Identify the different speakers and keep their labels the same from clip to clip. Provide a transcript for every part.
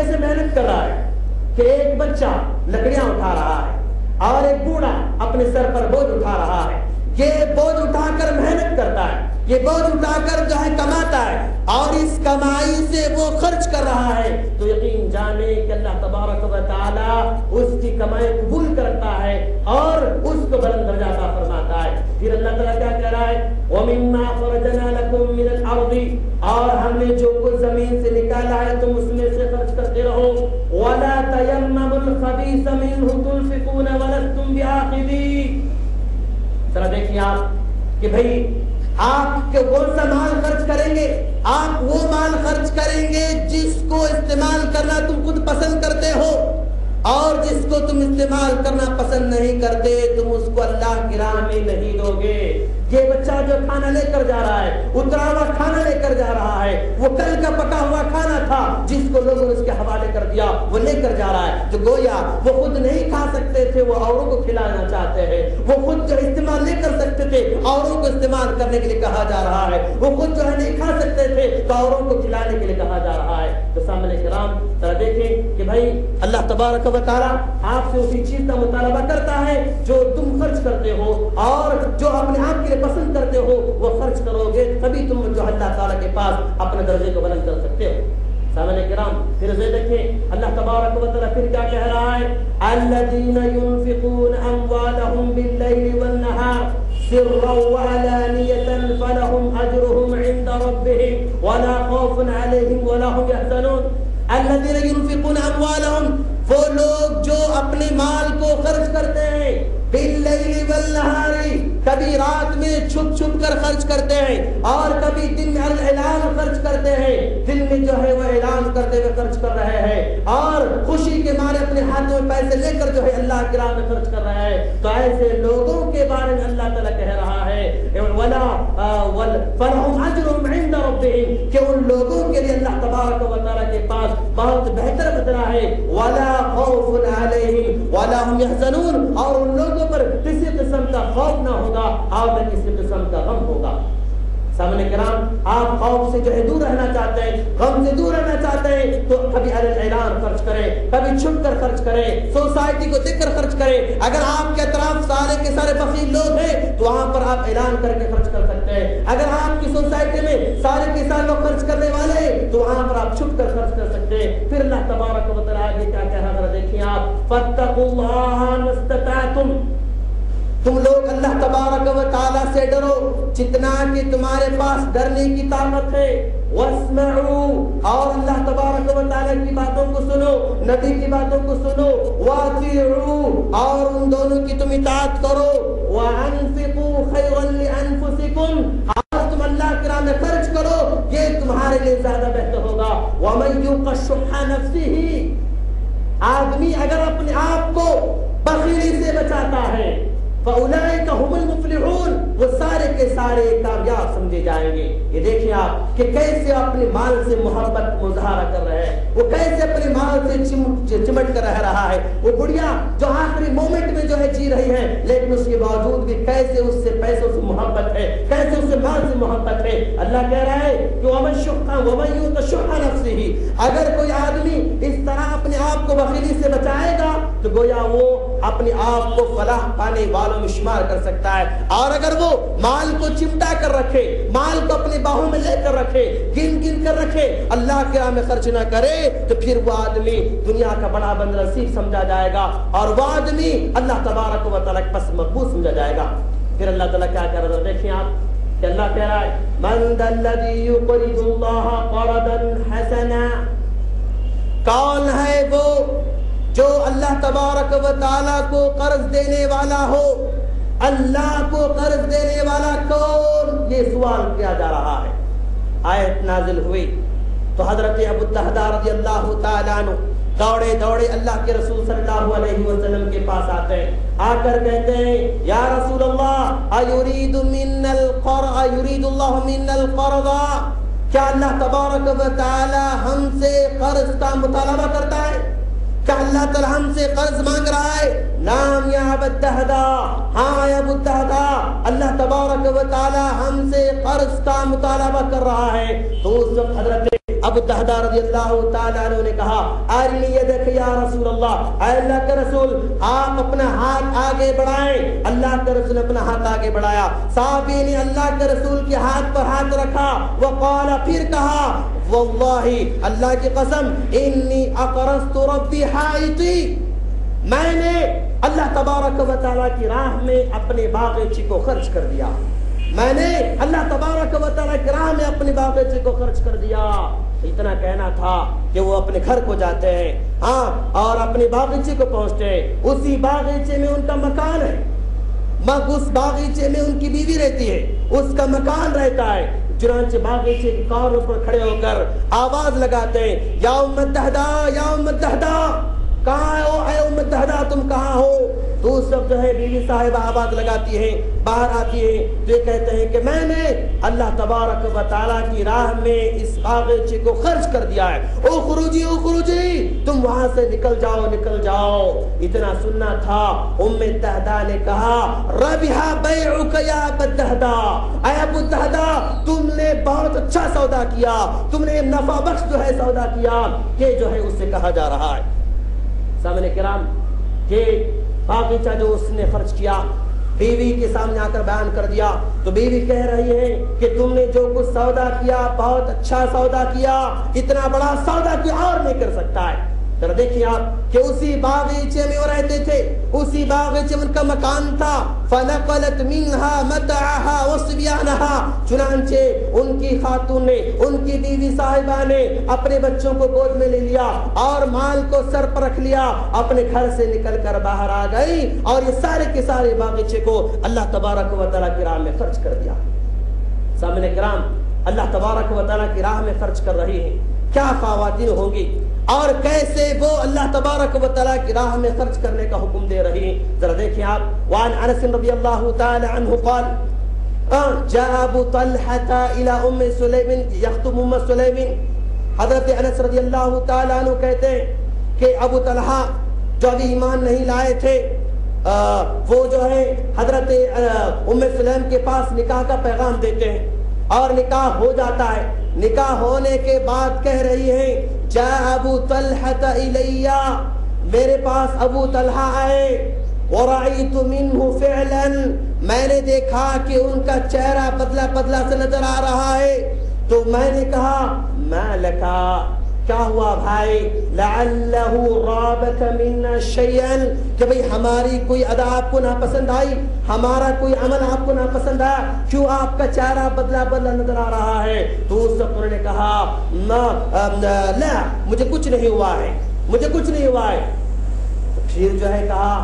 Speaker 1: کیسے محنت کر رہا ہے کہ ایک بچہ لکڑیاں اٹھا رہا ہے اور ایک بوڑھا اپنے سر پر بوجھ اٹھا رہا ہے. یہ بوجھ اٹھا کر محنت کرتا ہے, یہ بوجھ اٹھا کر جو ہے کماتا ہے اور اس کمائی سے وہ خرچ کر رہا ہے, تو یقین جانے کہ اللہ تبارک و تعالی اس کی کمائی قبول کرتا ہے اور اس کو بلند درجہ عطا فرماتا ہے. پھر اللہ تعالیٰ کیا کہہ رہا ہے, وَمِمَّا خَرَجْنَا لَكُم مِّنَ الْأَرْضِ, اور ہم نے جو کچھ زمین سے نکالا ہے تم اس میں سے خرچ کرتے رہو. وَلَا تَيَمَّمُوا الْخَبِيثَ مِنْهُ تُنْفِقُونَ وَلَسْتُمْ بِآخِذِيهِ. ذرا دیکھیے آپ کہ بھئی آپ کون سا مال خرچ کریں گے؟ آپ وہ مال خرچ کریں گے جس کو استعمال کرنا تم خود پسند کرتے ہو, اور جس کو تم استعمال کرنا پسند نہیں کرتے تم اس کو اللہ کی راہ میں نہیں دو گے. یہ بچہ جو کھانا لے کر جا رہا ہے, اترا ہوا کھانا لے کر جا رہا ہے, وہ کل کا پکا ہوا کھانا تھا جس کو لوگوں نے اس کے حوالے کر دیا, وہ لے کر جا رہا ہے. جو گویا وہ خود نہیں کھا سکتے تھے وہ اوروں کو کھلانا چاہتے ہیں, وہ خود جو استعمال نہیں کر سکتے تھے اوروں کو استعمال کرنے کے لیے کہا جا رہا ہے, وہ خود جو ہے نہیں کھا سکتے تھے تو اوروں کو کھلانے کے لیے کہا جا رہا ہے. تو سامنے کرام ذرا دیکھیں کہ بھائی اللہ تبارک و تعالیٰ آپ سے اسی چیز کا مطالبہ کرتا ہے جو تم خرچ کرتے ہو, اور جو اپنے آپ کے لیے پسند کرتے ہو وہ خرچ کرو گے تبھی تم جو اللہ تعالیٰ کے پاس اپنے درجے کو بلند کر سکتے ہو. سامنے کرام پھر دیکھیں اللہ تبارک و تعالیٰ پھر کیا کہہ رہا ہے, الذین ينفقون اموالهم باللیل والنہار سرا وعلانیۃ فلهم اجرهم عند ربهم ولا خوف علیہم ولا هم يحزنون. الذین ينفقون اموالهم, وہ لوگ جو اپنے مال کو خرچ کرتے ہیں, باللیل والنہار, کبھی رات میں چھپ چھپ کر خرچ کرتے ہیں اور کبھی دن میں اعلان خرچ کرتے ہیں. دن میں جو ہے وہ اعلان کرتے ہوئے خرچ کر رہے ہیں اور خوشی کے مارے اپنے ہاتھوں میں پیسے لے کر جو ہے اللہ کی راہ میں خرچ کر رہے ہیں. تو ایسے لوگوں کے بارے میں اللہ تعالیٰ کہہ رہا ہے ولا فلهم اجرهم عند ربهم, کہ ان لوگوں کے لیے اللہ تبارک و تعالیٰ کے پاس بہت بہتر بدلہ ہے. ولا خوف علیہم ولا هم يحزنون, اور ان لوگوں پر کسی قسم کا خوف نہ ہوگا اور نہ کسی قسم کا غم ہوگا. سامنے کرام آپ خوف سے جو ہے دور رہنا چاہتے ہیں, غم سے دور رہنا چاہتے ہیں تو کبھی اعلان خرچ کریں, کبھی چھپ کر خرچ کریں, سوسائٹی کو دیکھ کر خرچ کریں. اگر آپ کے اطراف سارے کے سارے فقیر لوگ ہیں تو وہاں پر آپ اعلان کر کے خرچ کر سکتے ہیں. اگر آپ کی سوسائٹی میں سارے کے سارے لوگ خرچ کرنے والے ہیں تو وہاں پر آپ چھپ کر خرچ کر سکتے ہیں. پھر اللہ تبارک و تعالیٰ آگے کیا کہہ رہا ہے دیکھیں آپ, فاتقوا اللہ ما استطعتم, تم لوگ اللہ تبارک و تعالیٰ سے ڈرو جتنا کہ تمہارے پاس ڈرنے کی طاقت ہے. واسمعوا, اور اللہ تبارک و تعالیٰ کی باتوں کو سنو, نبی کی باتوں کو سنو. واطیعوا, اور ان دونوں کی تم اطاعت کرو. وانفقوا خیرا لانفسکم, اور تم اللہ کی راہ میں خرچ کرو, یہ تمہارے لیے زیادہ بہتر ہوگا. ومن یوق شح نفسہ, آدمی اگر اپنے آپ کو بخیلی سے بچاتا ہے فَأُولَئِكَ هُمُ الْمُفْلِحُونَ, وہ سارے کے سارے کامیاب سمجھے جائیں گے. یہ دیکھیں آپ کہ کیسے اپنے مال سے محبت مظاہرہ کر رہے ہیں, وہ کیسے اپنے مال سے چمٹ کر رہ رہا ہے. وہ بڑھیا جو آخری مومنٹ میں جو ہے جی رہی ہے لیکن اس کے باوجود بھی کیسے اس سے پیسوں سے محبت ہے, کیسے اس سے مال سے محبت ہے. اللہ کہہ رہا ہے کہ وَمَن يُوقَ شُحَّ نَفْسِهِ, اگر کوئی آدمی اس طرح اپنے آپ کو بخیلی سے بچائے گا تو گویا وہ اپنے آپ کو فلاح پانے والوں میں شمار کر سکتا ہے. اور اگر وہ مال کو چمٹا کر رکھے, مال کو اپنی باہوں میں لے کر رکھے, گن گن کر رکھے, اللہ کے راہ میں خرچ نہ کرے تو پھر وہ آدمی دنیا کا بڑا بند نصیب سمجھا جائے گا اور وہ آدمی اللہ تبارک و تعالیٰ کے پاس مقبول سمجھا جائے گا. پھر اللہ تعالیٰ کیا کہہ رہا ہے دیکھیں آپ کہ اللہ کہہ رہا ہے من ذا الذی یقرض اللہ قرضا حسنا, کون ہے وہ جو اللہ تبارک و تعالیٰ کو قرض دینے والا ہو. اللہ کو قرض دینے والا کون, یہ سوال کیا جا رہا ہے. آیت نازل ہوئی تو حضرت ابو الدہداء رضی اللہ تعالیٰ عنہ دوڑے دوڑے اللہ کے رسول صلی اللہ علیہ وسلم کے پاس آتے ہیں, آ کر کہتے ہیں یا رسول اللہ ایرید اللہ منا القرض, کیا اللہ تبارک و تعالی ہم سے قرض کا مطالبہ کرتا ہے, کیا اللہ تعالی ہم سے قرض مانگ رہا ہے؟ نام یا ابو الدہداء, ہاں یا ابو الدہداء, اللہ تبارک و تعالی ہم سے قرض کا مطالبہ کر رہا ہے. تو اس وقت حضرت ابو الدہداء رضی اللہ تعالیٰ عنہ نے کہا ارنی یدک یا رسول اللہ، اے اللہ کے رسول آپ اپنا ہاتھ آگے بڑھائیں۔ اللہ کے رسول نے اپنا ہاتھ آگے بڑھایا، صحابی نے اللہ کے رسول کے ہاتھ پر ہاتھ رکھا، وقال پھر کہا واللہ اللہ کی قسم انی اقرضت ربی حائطی، میں نے اللہ تبارک و تعالیٰ کی راہ میں اپنے باغیچے کو خرچ کر دیا، میں نے اللہ تبارک و تعالیٰ کی راہ میں اپنے باغیچے کو خرچ کر دیا۔ اتنا کہنا تھا کہ وہ اپنے گھر کو جاتے ہیں اور اپنے باغیچے کو پہنچتے ہیں، اسی باغیچے میں ان کا مکان ہے، اس باغیچے میں ان کی بیوی رہتی ہے، اس کا مکان رہتا ہے۔ چنانچہ باغیچے کے کاروں پر کھڑے ہو کر آواز لگاتے ہیں یا ام الدہداء یا ام الدہداء، کہاں ہو اے ام الدہداء، تم کہاں ہو؟ تو سب جو ہے بیوی صاحبہ آواز لگاتی ہے، باہر آتی ہے، تو یہ کہتے ہیں کہ میں نے اللہ تبارک و تعالیٰ کی راہ میں اس باغیچے کو خرچ کر دیا ہے، اخرجی اخرجی، تم وہاں سے نکل جاؤ نکل جاؤ۔ اتنا سننا تھا، ام الدہداء نے کہا ربح بیعک یا ابا الدہداء، اے ابو الدہداء تم نے بہت اچھا سودا کیا، تم نے نفع بخش جو ہے سودا کیا، کہ جو ہے اس سے کہا جا رہا ہے سامنے کرام کہ باغیچہ جو اس نے خرچ کیا بیوی کے سامنے آ کر بیان کر دیا، تو بیوی کہہ رہی ہے کہ تم نے جو کچھ سودا کیا بہت اچھا سودا کیا، اتنا بڑا سودا کوئی اور نہیں کر سکتا ہے۔ ذرا دیکھیں آپ کہ اسی باغیچے میں وہ رہتے تھے، اسی باغیچے میں ان کا مکان تھا، فنقلت منها متاعها وصبيانها، چنانچہ ان کی خاتون نے، ان کی بیوی صاحبہ نے اپنے بچوں کو گود میں لے لیا اور مال کو سر پر رکھ لیا، اپنے گھر سے نکل کر باہر آ گئی اور یہ سارے کے سارے باغیچے کو اللہ تبارک و تعالیٰ کی راہ میں خرچ کر دیا۔ سامنے کرام اللہ تبارک و تعالیٰ کی راہ میں خرچ کر رہی ہیں، کیا خواتین ہوں گی اور کیسے وہ اللہ تبارک و تعالیٰ کی راہ میں خرچ کرنے کا حکم دے رہی ہیں۔ ذرا دیکھیں آپ، وعن انس رضی اللہ تعالی عنہ قال جاء ابو طلحة الى ام سلیم یخطب ام سلیم، حضرت انس رضی اللہ تعالی عنہ کہتے ہیں کہ ابو طلحہ جو ابھی ایمان نہیں لائے تھے، وہ جو ہے حضرت ام سلیم کے پاس نکاح کا پیغام دیتے ہیں اور نکاح ہو جاتا ہے۔ نکاح ہونے کے بعد کہہ رہی ہے جاء ابو طلحة الیہ، میرے پاس ابو طلحہ آئے، ورأیت منہ فعلا، میں نے دیکھا کہ ان کا چہرہ بدلا بدلا سے نظر آ رہا ہے، تو میں نے کہا ما لکا، کیا ہوا بھائی؟ لعلہ رابک منا شیئا، کہ بھئی ہماری کوئی ادا آپ کو ناپسند آئی، ہمارا کوئی عمل آپ کو ناپسند آیا، کیوں آپ کا چہرہ بدلا بدلا نظر آ رہا ہے؟ تو اس وقت انہوں نے کہا لا، مجھے کچھ نہیں ہوا ہے، مجھے کچھ نہیں ہوا ہے۔ پھر جو ہے کہا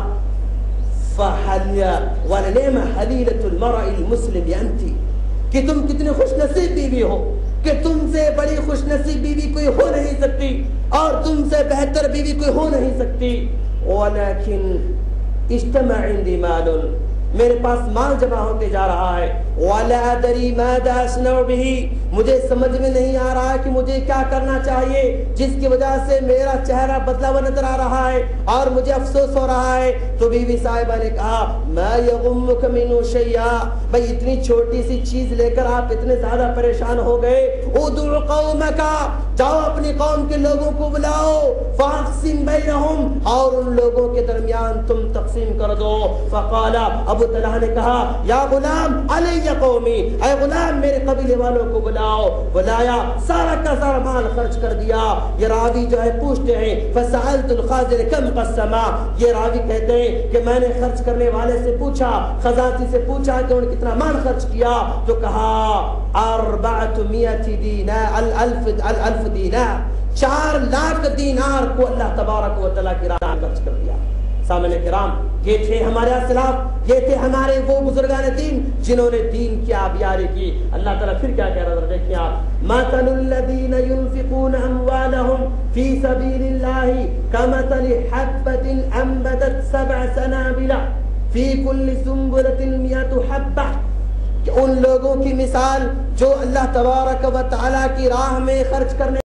Speaker 1: وَلَنِعْمَ حَلِيلَةُ الْمَرْءِ الْمُسْلِمِ أَنْتِ، کہ تم کتنی خوش نصیب بیوی ہو، کہ تم سے بڑی خوش نصیب بیوی کوئی ہو نہیں سکتی اور تم سے بہتر بیوی کوئی ہو نہیں سکتی۔ وَلَكِنْ اجْتَمَعَ عِنْدِي مَالٌ، میرے پاس مال جمع ہوتے جا رہا ہے، وَلَا أَدْرِي مَاذَا أَصْنَعُ بِهِ، مجھے سمجھ میں نہیں آ رہا کہ مجھے کیا کرنا چاہیے، جس کی وجہ سے میرا چہرہ بدلا ہوا نظر آ رہا ہے اور مجھے افسوس ہو رہا ہے۔ تو بیوی صاحبہ نے کہا مَا يَغُمُّكَ مِنْهُ شَيْئًا، بھئی اتنی چھوٹی سی چیز لے کر آپ اتنے زیادہ پریشان ہو گئے، اُدْعُ قَوْمَكَ، جاؤ اپنے قوم کے لوگوں کو بلاؤ، فَاقْسِمْ بَيْنَهُمْ، اور ان لوگوں کے درمیان تم تقسیم کر دو۔ فقال، ابو طلحہ نے کہا یا غلام علی قومی، اے غلام میرے قبیلے والوں کو بلاؤ۔ بلایا، سارا کا سارا مال خرچ کر دیا۔ یہ راوی جو ہے پوچھتے ہیں فسألت الخازن کم قسما، یہ راوی کہتے ہیں کہ میں نے خرچ کرنے والے سے پوچھا، خزانچی سے پوچھا کہ انہوں نے کتنا مال خرچ کیا، تو کہا 400 دینار، الف دینار، 4 لاکھ دینار کو اللہ تبارک و تعالیٰ کی راہ میں خرچ کر دیا۔ سامنے کرام، یہ تھے ہمارے اسلاف، یہ تھے ہمارے وہ بزرگان دین جنہوں نے دین کی آبیاری کی۔ اللہ تعالیٰ پھر کیا کہہ رہا ہے، دیکھیں آپ، مثل الذین ينفقون اموالهم فی سبیل اللہ کمثل حبۃ انبتت 7 سنابل فی کل سنبلۃ 100 حبۃ، کہ ان لوگوں کی مثال جو اللہ تبارک و تعالیٰ کی راہ میں خرچ کرنے